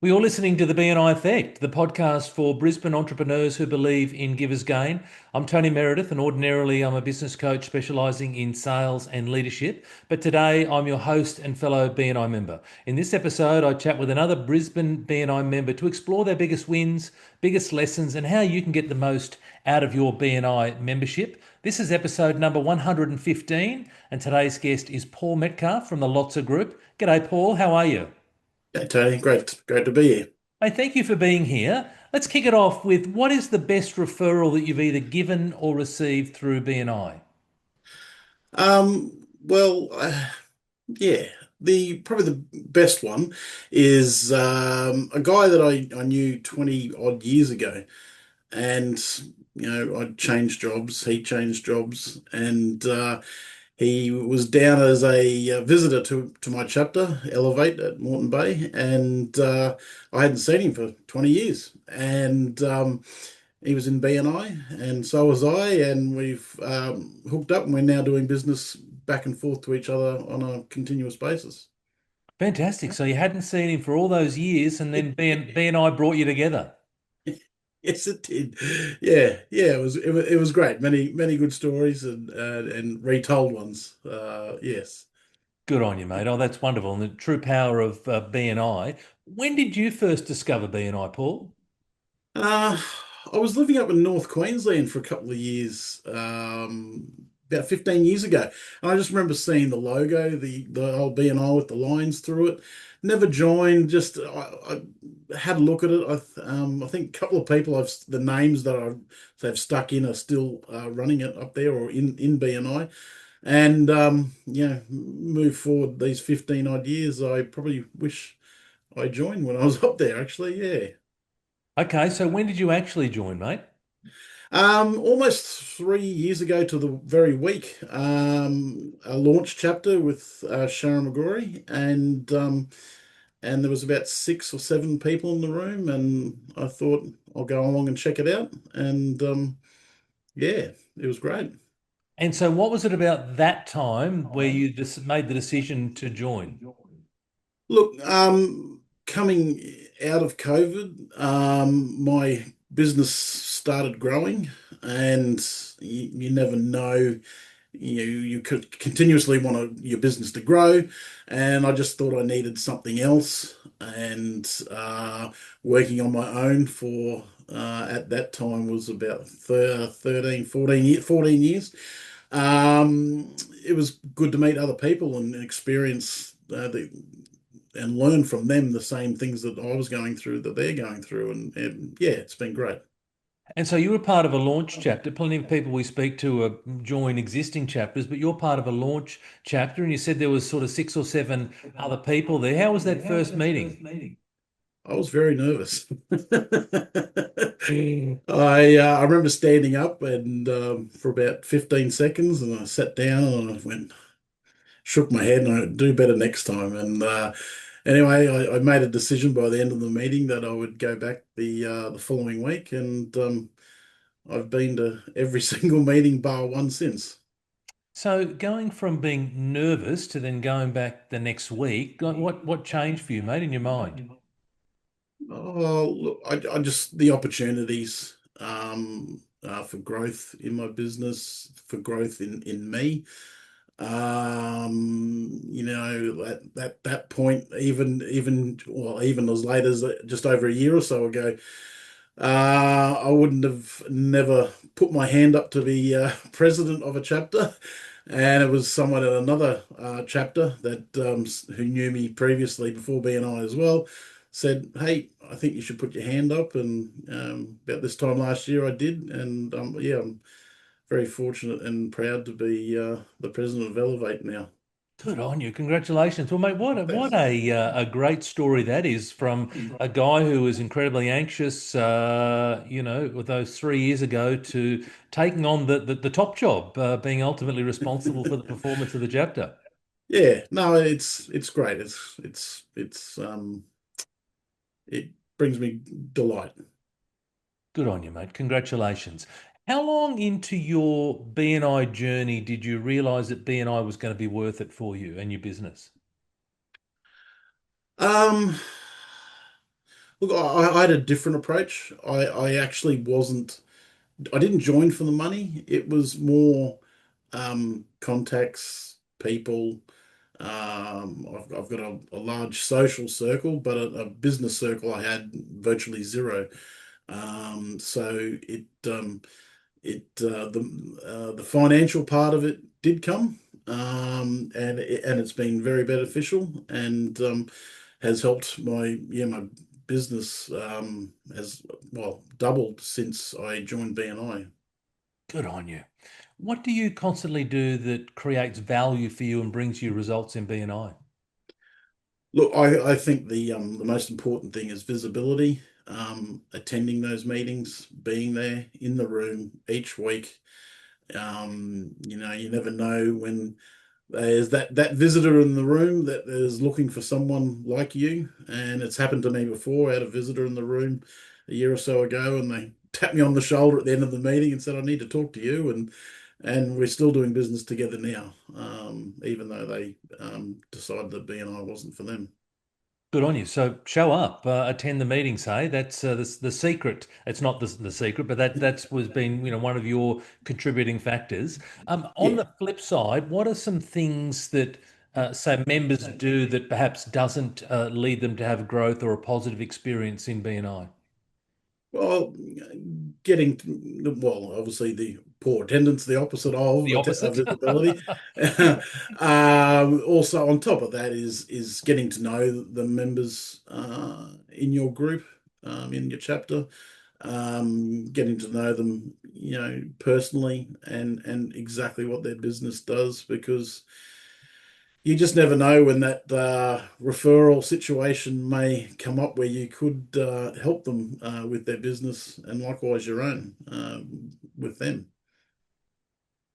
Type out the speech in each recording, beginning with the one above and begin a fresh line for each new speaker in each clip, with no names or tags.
Well, you're listening to the BNI Effect, the podcast for Brisbane entrepreneurs who believe in givers gain. I'm Tony Meredith, and ordinarily I'm a business coach specialising in sales and leadership. But today I'm your host and fellow BNI member. In this episode, I chat with another Brisbane BNI member to explore their biggest wins, biggest lessons, and how you can get the most out of your BNI membership. This is episode number 115, and today's guest is Paul Metcalfe from the Lotsa Group. G'day, Paul. How are you?
Hey Tony, great to be here.
Hey, thank you for being here. Let's kick it off with what is the best referral that you've either given or received through BNI?
Well, yeah, the probably the best one is a guy that I knew 20 odd years ago, and I changed jobs, he changed jobs, and he was down as a visitor to my chapter, Elevate at Moreton Bay, and I hadn't seen him for 20 years, and he was in BNI, and so was I, and we've hooked up, and we're now doing business back and forth to each other on a continuous basis.
Fantastic. So you hadn't seen him for all those years, and then BNI brought you together.
Yes, it did. Yeah, it was great. Many good stories and retold ones. Yes.
Good on you, mate. Oh, that's wonderful. And the true power of BNI. When did you first discover BNI, Paul?
Uh, I was living up in North Queensland for a couple of years, about 15 years ago. And I just remember seeing the logo, the old BNI with the lines through it. Never joined, just I had a look at it. I think a couple of people the names that they've stuck in are still running it up there or in BNI. And move forward these 15 odd years, I probably wish I joined when I was up there, actually. Yeah.
Okay, so when did you actually join, mate?
Almost 3 years ago to the very week, a launch chapter with Sharon McGrory, and there was about 6 or 7 people in the room, and I thought I'll go along and check it out, and yeah, it was great.
And so what was it about that time where you just made the decision to join?
Look, coming out of COVID, my business started growing, and you never know. You could continuously want your business to grow, and I just thought I needed something else. And working on my own for at that time was about 13, 14 years. It was good to meet other people and experience and learn from them the same things that I was going through that they're going through, and yeah, it's been great.
And so you were part of a launch chapter. Plenty of people we speak to join existing chapters, but you're part of a launch chapter, and you said there was sort of 6 or 7 other people there. How was that first meeting?
I was very nervous. I remember standing up and for about 15 seconds, and I sat down and I went, shook my head, and I do better next time. And anyway, I made a decision by the end of the meeting that I would go back the following week, and I've been to every single meeting bar one since.
So going from being nervous to then going back the next week, like what changed for you, mate, in your mind?
Oh, look, I just the opportunities for growth in my business, for growth in me. At that point, even as late as just over a year or so ago, I wouldn't have never put my hand up to be president of a chapter, and it was someone at another chapter that who knew me previously before BNI as well said, "Hey, I think you should put your hand up." And about this time last year, I did, and yeah, I'm very fortunate and proud to be the president of Elevate now.
Good on you. Congratulations. Well, mate, what
Thanks.
a great story that is from a guy who was incredibly anxious, with those 3 years ago to taking on the top job, being ultimately responsible for the performance of the chapter.
Yeah, no, it's great. It brings me delight.
Good on you, mate. Congratulations. How long into your BNI journey did you realize that BNI was going to be worth it for you and your business?
Um, Look, I had a different approach. I actually wasn't. I didn't join for the money. It was more contacts, people. I've got a large social circle, but a business circle I had virtually zero. So the financial part of it did come, and it's been very beneficial and has helped my business has well doubled since I joined BNI.
Good on you. What do you constantly do that creates value for you and brings you results in BNI?
Look, I think the most important thing is visibility, attending those meetings, being there in the room each week. You never know when there's that visitor in the room that is looking for someone like you. And it's happened to me before. I had a visitor in the room a year or so ago, and they tapped me on the shoulder at the end of the meeting and said, "I need to talk to you." And we're still doing business together now, even though they decided that BNI wasn't for them.
Good on you. So show up, attend the meetings. Hey, that's the secret. It's not the secret, but that's was been one of your contributing factors. On
Yeah.
the flip side, what are some things that say members do that perhaps doesn't lead them to have growth or a positive experience in BNI?
Well, obviously the poor attendance, the opposite of
The opposite.
visibility. Also, on top of that is getting to know the members in your group, in your chapter, getting to know them, personally and exactly what their business does, because you just never know when that referral situation may come up where you could help them with their business and likewise your own with them.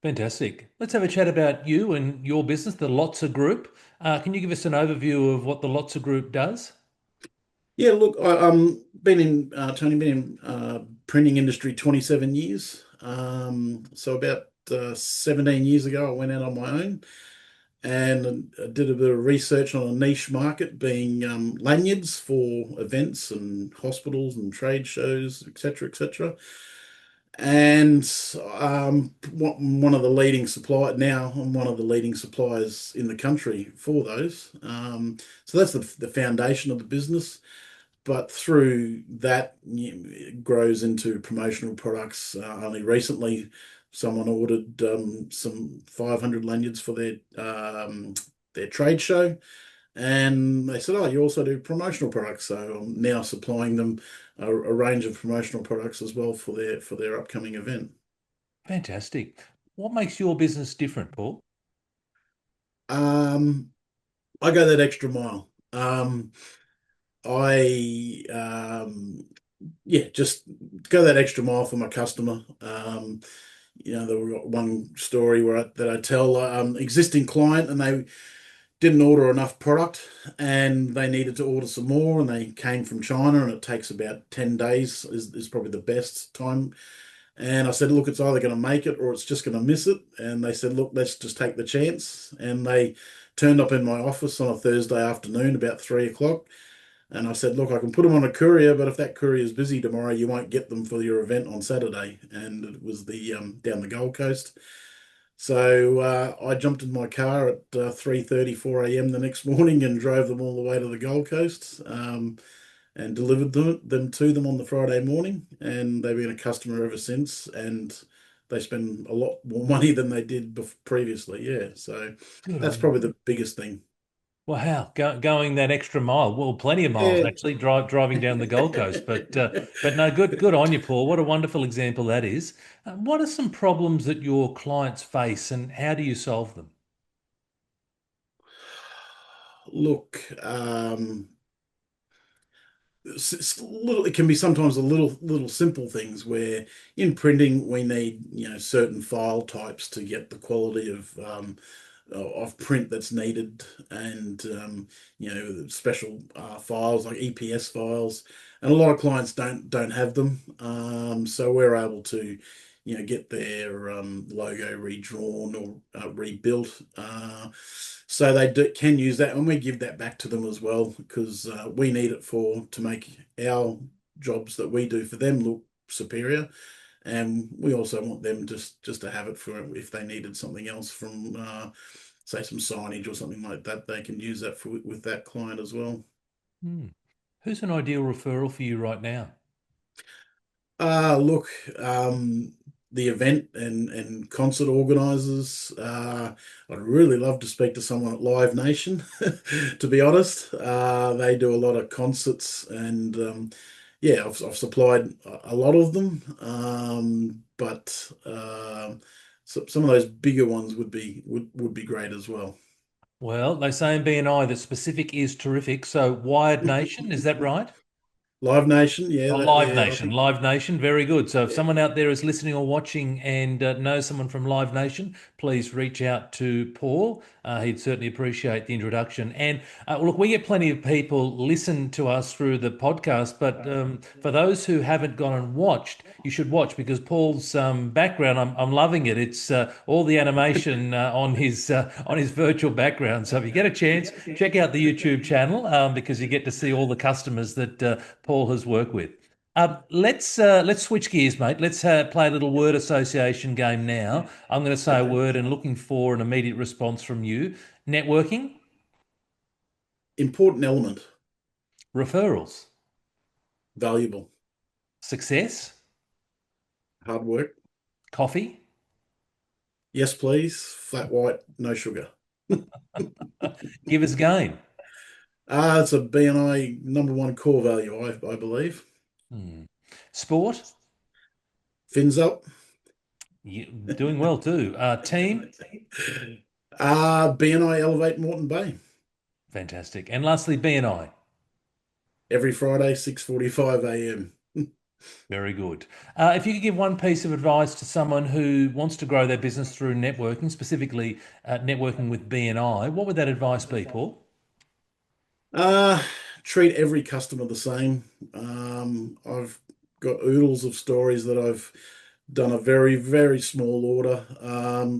Fantastic. Let's have a chat about you and your business, the Lotsa Group. Can you give us an overview of what the Lotsa Group does?
Yeah, look, been in Tony, been in printing industry 27 years. So about 17 years ago, I went out on my own and did a bit of research on a niche market, being lanyards for events and hospitals and trade shows, etc., etc. And one of the leading supplier now, I'm one of the leading suppliers in the country for those. So that's the foundation of the business. But through that, it grows into promotional products. Only recently, someone ordered some 500 lanyards for their trade show, and they said, "Oh, you also do promotional products." So I'm now supplying them a range of promotional products as well for their upcoming event.
Fantastic. What makes your business different, Paul?
Um, I go that extra mile. I yeah, just go that extra mile for my customer. There was one story that I tell existing client, and they didn't order enough product, and they needed to order some more, and they came from China, and it takes about 10 days is probably the best time. And I said, look, it's either going to make it or it's just going to miss it. And they said, look, let's just take the chance. And they turned up in my office on a Thursday afternoon about 3 o'clock. And I said, look, I can put them on a courier, but if that courier is busy tomorrow, you won't get them for your event on Saturday. And it was the down the Gold Coast. So I jumped in my car at 3:30, 4 a.m. the next morning and drove them all the way to the Gold Coast, and delivered them to them on the Friday morning. And they've been a customer ever since. And they spend a lot more money than they did previously. Yeah. So
Good
that's
on you.
probably the biggest thing.
Wow, going that extra mile. Well, plenty of miles
Yeah.
actually, driving down the Gold Coast. But no, good on you, Paul. What a wonderful example that is. What are some problems that your clients face, and how do you solve them?
Look, it can be sometimes a little simple things where in printing we need certain file types to get the quality of print that's needed, and special files like EPS files, and a lot of clients don't have them, so we're able to get their logo redrawn or rebuilt. So can use that, and we give that back to them as well because we need it for to make our jobs that we do for them look superior, and we also want them just to have it for if they needed something else from say some signage or something like that. They can use that for with that client as well.
Hmm. Who's an ideal referral for you right now?
Look, the event and concert organisers. I'd really love to speak to someone at Live Nation. To be honest, they do a lot of concerts, and yeah, I've supplied a lot of them. But so, some of those bigger ones would be great as well.
Well, they say in BNI that specific is terrific. So Wired Nation, is that right?
Live Nation, yeah,
Oh,
that
Live
there. I
Nation,
think,
Live Nation, very good. So if
yeah.
someone out there is listening or watching and knows someone from Live Nation, please reach out to Paul. He'd certainly appreciate the introduction. And look, we get plenty of people listen to us through the podcast, but for those who haven't gone and watched, you should watch because Paul's background, I'm loving it. It's all the animation on his virtual background. So if you get a chance, check out the YouTube channel because you get to see all the customers that Paul has worked with. Let's switch gears, mate. Let's play a little word association game now. I'm going to say a
Okay.
word and looking for an immediate response from you. Networking,
Important element,
referrals,
valuable,
success,
hard work.
coffee.
Yes, please. Flat white, no sugar.
Give us gain.
It's a BNI number one core value, I believe.
Hmm. Sport,
Fins up.
you doing well too. Team,
BNI Elevate Moreton Bay
fantastic. And lastly, BNI.
every Friday, 6:45 a.m.
Very good. If you could give one piece of advice to someone who wants to grow their business through networking, specifically networking with BNI, what would that advice be, Paul?
Uh, Treat every customer the same. I've got oodles of stories that I've done a very, very small order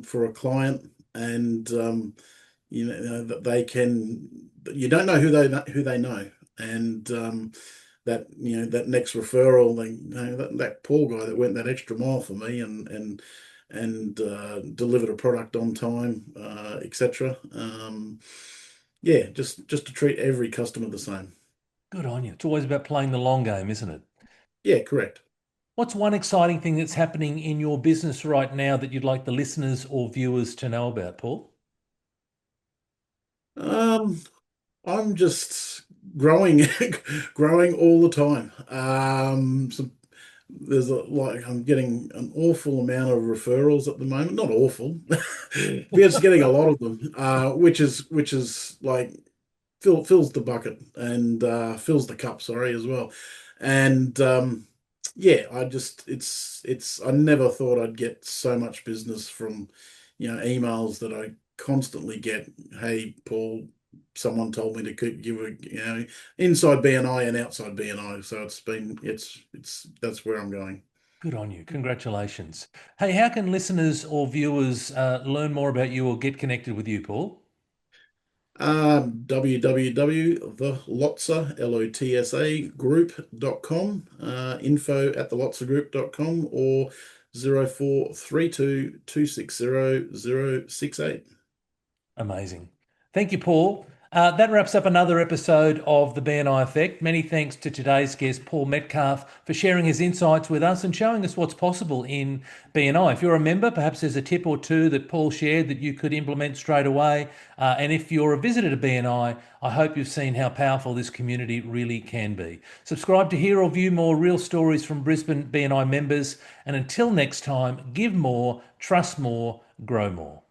for a client, and that they can. You don't know who they know, and that that next referral, that Paul guy that went that extra mile for me and delivered a product on time, etc. Yeah, just to treat every customer the same.
Good on you. It's always about playing the long game, isn't it?
Yeah, correct.
What's one exciting thing that's happening in your business right now that you'd like the listeners or viewers to know about, Paul?
Um, I'm just growing, growing all the time. There's I'm getting an awful amount of referrals at the moment. Not awful, we're just getting a lot of them, which is like fills the bucket and fills the cup, sorry, as well. And yeah, it's I never thought I'd get so much business from emails that I constantly get. Hey, Paul, someone told me to give a inside BNI and outside BNI. So it's that's where I'm going.
Good on you. Congratulations. Hey, how can listeners or viewers learn more about you or get connected with you, Paul?
www.the Lotsa group.com, info at the lotsagroup.com, or 0432 260 068.
Amazing. Thank you, Paul. That wraps up another episode of the BNI Effect. Many thanks to today's guest, Paul Metcalfe, for sharing his insights with us and showing us what's possible in BNI. If you're a member, perhaps there's a tip or two that Paul shared that you could implement straight away. And if you're a visitor to BNI, I hope you've seen how powerful this community really can be. Subscribe to hear or view more real stories from Brisbane BNI members. And until next time, give more, trust more, grow more.